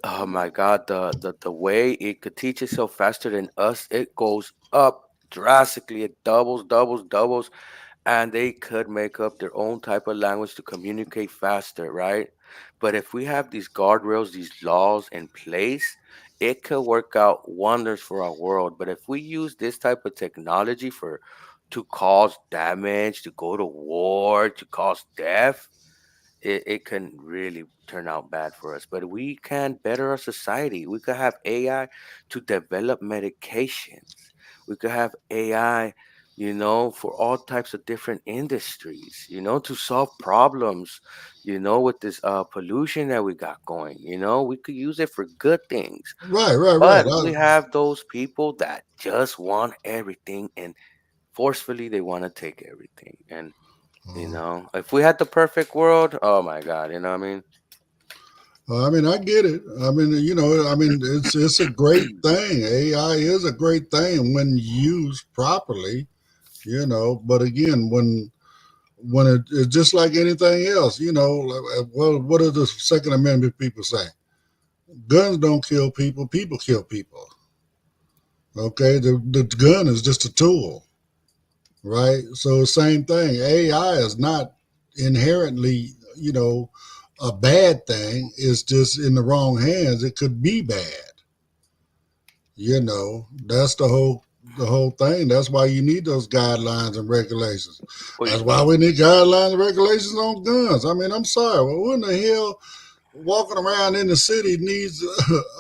oh my God, the way it could teach itself faster than us, it goes up drastically. It doubles, doubles, doubles, and they could make up their own type of language to communicate faster, right? But if we have these guardrails, these laws in place, it could work out wonders for our world. But if we use this type of technology for to cause damage, to go to war, to cause death, it can really turn out bad for us. But we can better our society. We could have AI to develop medications. We could have AI, for all types of different industries, to solve problems, with this pollution that we got going. We could use it for good things. Right, right, right. But we have those people that just want everything and forcefully they want to take everything. And if we had the perfect world, oh my God, you know what I mean? I mean, I get it. I mean, it's a great thing. AI is a great thing when used properly. But again, when it's just like anything else. Well, what does the Second Amendment people say? Guns don't kill people. People kill people. Okay, the gun is just a tool, right? So same thing. AI is not inherently, a bad thing. It's just in the wrong hands. It could be bad. That's the whole thing. That's why you need those guidelines and regulations. Well, That's why we need guidelines and regulations on guns. I mean, I'm sorry. Well, who in the hell walking around in the city needs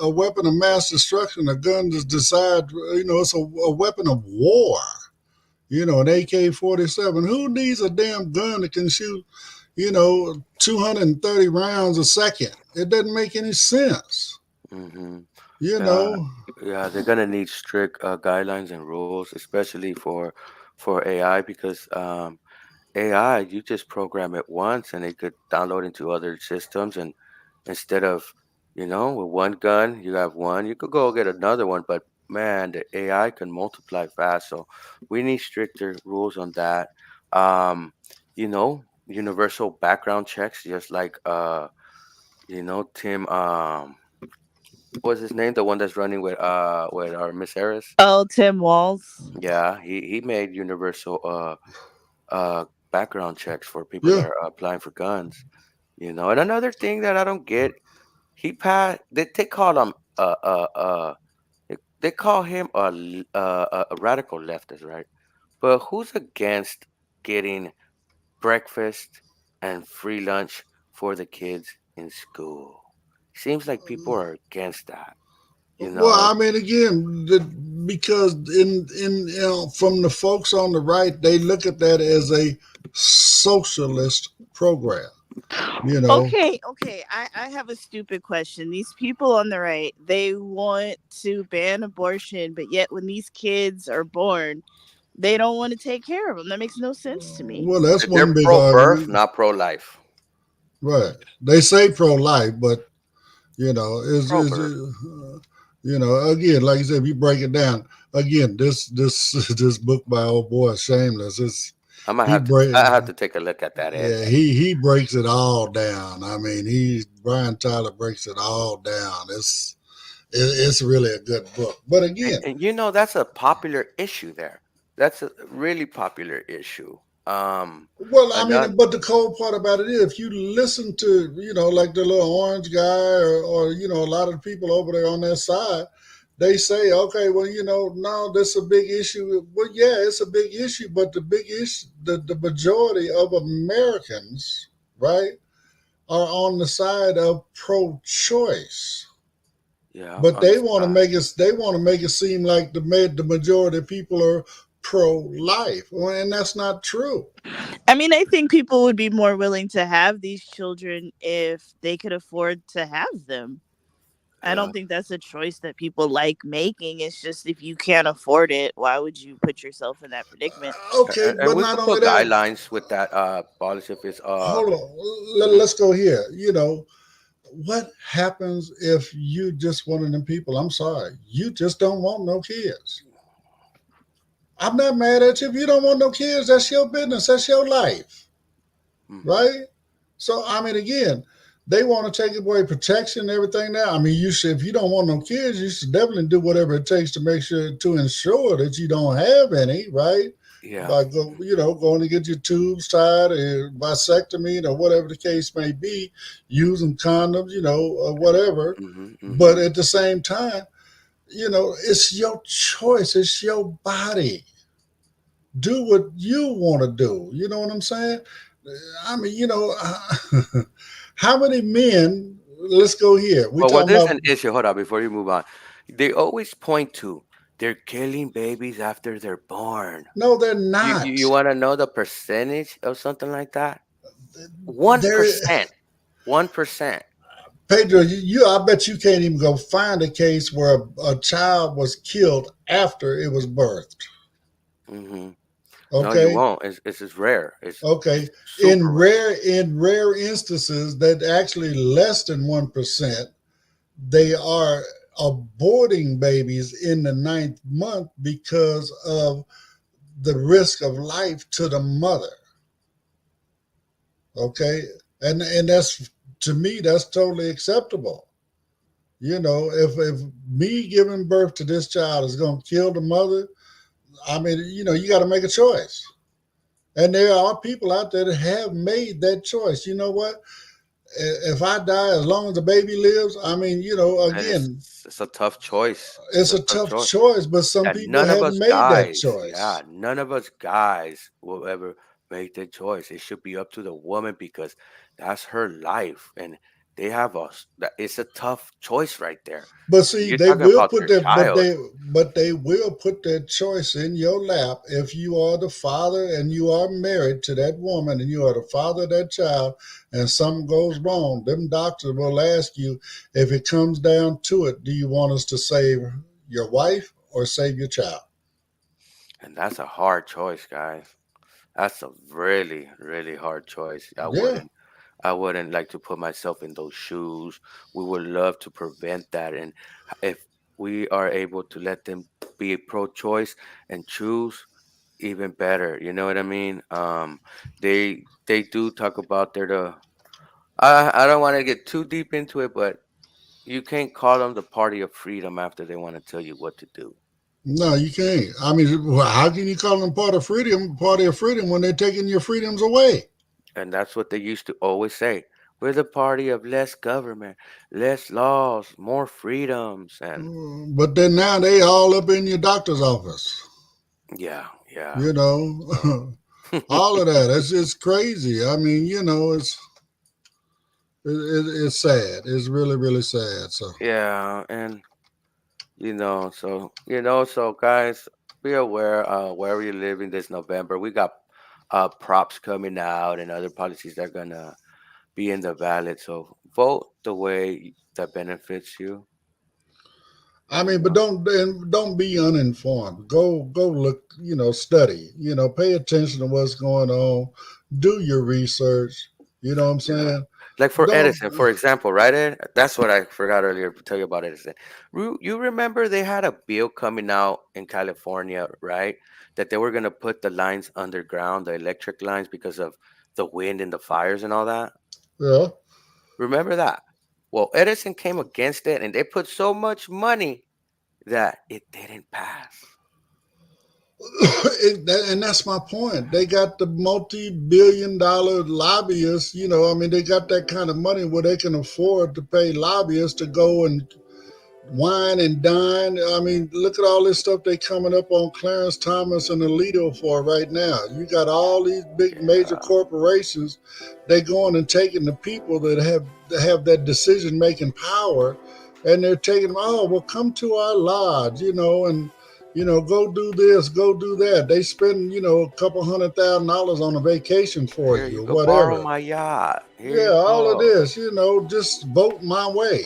a weapon of mass destruction, a gun to decide, it's a weapon of war, an AK-47. Who needs a damn gun that can shoot, 230 rounds a second? It doesn't make any sense, hmm you yeah, know. yeah, they're gonna need strict guidelines and rules, especially for AI, because AI, you just program it once and it could download into other systems. And instead of, with one gun, you have one, you could go get another one. But man, the AI can multiply fast. So we need stricter rules on that. Universal background checks, just like, Tim, what's his name? The one that's running with our Miss Harris. Oh, Tim Walls. Yeah, he made universal background checks for people that Yeah. are applying for guns. And another thing that I don't get, he passed. They call him they call him a radical leftist, right? But who's against getting breakfast and free lunch for the kids in school? Seems like people are against that. You Well, know, I mean, again, because from the folks on the right, they look at that as a socialist program. You know, Okay. I have a stupid question. These people on the right, they want to ban abortion, but yet when these kids are born, they don't want to take care of them. That makes no sense to me. well, that's they're one big pro-birth, argument, not pro-life. right? They say pro-life, but is Pro-birth. again, like you said, if you break it down, again, this this book by old boy Shameless, he break, I have to take a look at that end. yeah, he breaks it all down. I mean, Brian Tyler breaks it all down. It's really a good book, but again, And that's a popular issue there. That's a really popular issue. well, I Another, mean, but the cold part about it is, if you listen to, like the little orange guy, or a lot of the people over there on that side, they say, okay, well, no, this is a big issue. Well, yeah, it's a big issue, but the big issue, the majority of Americans, right, are on the side of pro-choice. yeah, But on the they want to side. make it. They want to make it seem like the majority of people are pro-life, well, and that's not true. I mean, I think people would be more willing to have these children if they could afford to have them. I don't think that's a choice that people like making. It's just if you can't afford it, why would you put yourself in that predicament? Okay, And but we not could only put that, guidelines with that policy if it's hold on. mhm. Let's go here. What happens if you just one of them people? I'm sorry, you just don't want no kids. I'm not mad at you if you don't want no kids. That's your business. That's your life, Mhm. right? So I mean, again, they want to take away protection and everything. Now, I mean, you should. If you don't want no kids, you should definitely do whatever it takes to make sure to ensure that you don't have any, right? Yeah. By going to get your tubes tied, or vasectomy, or whatever the case may be, using condoms, or whatever. Mhm. But Mhm. at the same time, it's your choice. It's your body. Do what you want to do. You know what I'm saying? I mean, how many men? Let's go here. We Well, talking there's about? an issue. Hold on, before you move on, they always point to they're killing babies after they're born. No, they're You not. want to know the percentage of something like that? One They're percent. 1%. Pedro. I bet you can't even go find a case where a child was killed after it was birthed. Hmm. No, you Okay, won't. It's just rare. It's okay. super rare. In rare instances, that actually less than 1%, they are aborting babies in the ninth month because of the risk of life to the mother. Okay, and that's, to me, that's totally acceptable. If me giving birth to this child is going to kill the mother, I mean, you got to make a choice. And there are people out there that have made that choice. You know what? If I die, as long as the baby lives, I mean, And again, it's a tough choice. It's it's a a tough tough choice. choice, but some And people none of have us made that guys, yeah, choice. none of us guys will ever make the choice. It should be up to the woman because that's her life, and they have us. That it's a tough choice right there. But see, You're they talking will about put your that, child, but they will put that choice in your lap if you are the father and you are married to that woman and you are the father of that child, and something goes wrong. Them doctors will ask you, if it comes down to it, do you want us to save your wife or save your child? and that's a hard choice, guys. That's a really, really hard choice. Yeah. I wouldn't like to put myself in those shoes. We would love to prevent that, and if we are able to let them be pro-choice and choose, even better. You know what I mean? They do talk about they're the. I don't want to get too deep into it, but you can't call them the party of freedom after they want to tell you what to do. No, you can't. I mean, how can you call them party of freedom when they're taking your freedoms away? And that's what they used to always say. We're the party of less government, less laws, more freedoms, and But then now they all up in your doctor's office. yeah, yeah. You So know, all of that. It's just crazy. I mean, it's sad. It's really, really sad. So, yeah, and so guys, be aware. Wherever you live in this November, we got props coming out and other policies that are gonna be in the ballot. So vote the way that benefits you. I You mean, but know, don't be uninformed. Go look. Study. Pay attention to what's going on. Do your research. You know what I'm yeah. saying? Like for Don't. Edison, for example, right, Ed? That's what I forgot earlier to tell you about Edison. You remember they had a bill coming out in California, right? That they were gonna put the lines underground, the electric lines, because of the wind and the fires and all that. Yeah. Remember that? Well, Edison came against it, and they put so much money that it didn't pass. And that's my point. They got the multi-billion-dollar lobbyists. I mean, they got that kind of money where they can afford to pay lobbyists to go and wine and dine. I mean, look at all this stuff they coming up on Clarence Thomas and Alito for right now. You got all these big major Yeah, corporations. They going and taking the people that have that decision making power, and they're taking them. Oh, well, come to our lodge, and Go do this, go do that. They spend, a couple $100,000 on a vacation for Here you you or go, borrow whatever. my yacht. Here Yeah, you all of go. this, just vote my way.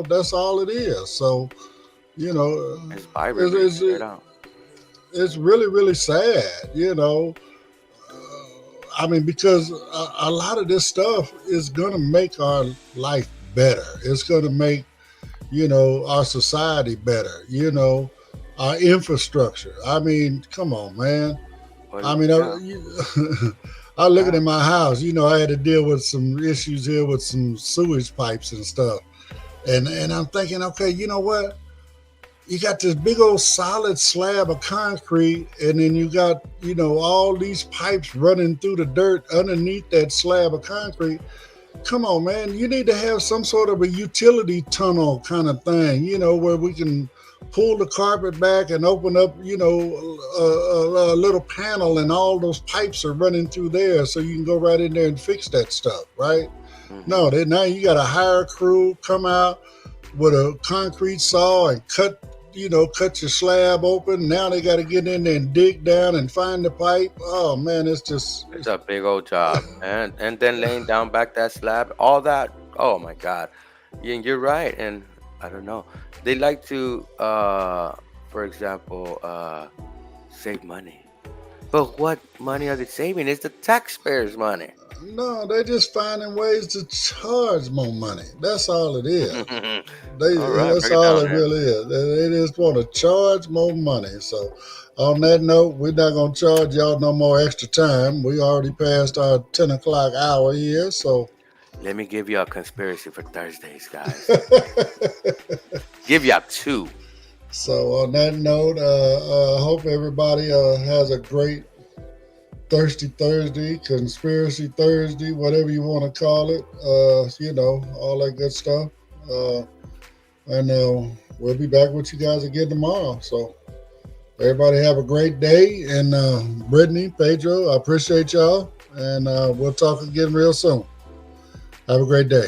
That's all it is. So, you know, It's Bible it's, reading it's, straight out. it's really, really sad, I mean, because a lot of this stuff is going to make our life better. It's going to make, our society better, our infrastructure. I mean, come on, man. Well, I mean, yeah, I looking yeah. at my house, I had to deal with some issues here with some sewage pipes and stuff. And I'm thinking, okay, you know what? You got this big old solid slab of concrete, and then you got, all these pipes running through the dirt underneath that slab of concrete. Come on, man. You need to have some sort of a utility tunnel kind of thing, where we can pull the carpet back and open up, a little panel, and all those pipes are running through there, so you can go right in there and fix that stuff, right? Hmm. No, now you got to hire a crew, come out with a concrete saw and cut your slab open. Now they got to get in there and dig down and find the pipe. Oh man, it's just It's a big old job, and then laying down back that slab, all that. Oh my God, you're right. And I don't know. They like to, for example, save money. But what money are they saving? It's the taxpayers' money. no, they just finding ways to charge more money. That's all it is. All right, That's break it all down it there. really is. They just want to charge more money. So, on that note, we're not gonna charge y'all no more extra time. We already passed our 10 o'clock hour here. So, Let me give you a conspiracy for Thursdays, guys. Give you two. so on that note, hope everybody has a great Thirsty Thursday, Conspiracy Thursday, whatever you want to call it. All that good stuff. Uh, and we'll be back with you guys again tomorrow. So everybody have a great day. And Brittany, Pedro, I appreciate y'all. And we'll talk again real soon. Have a great day.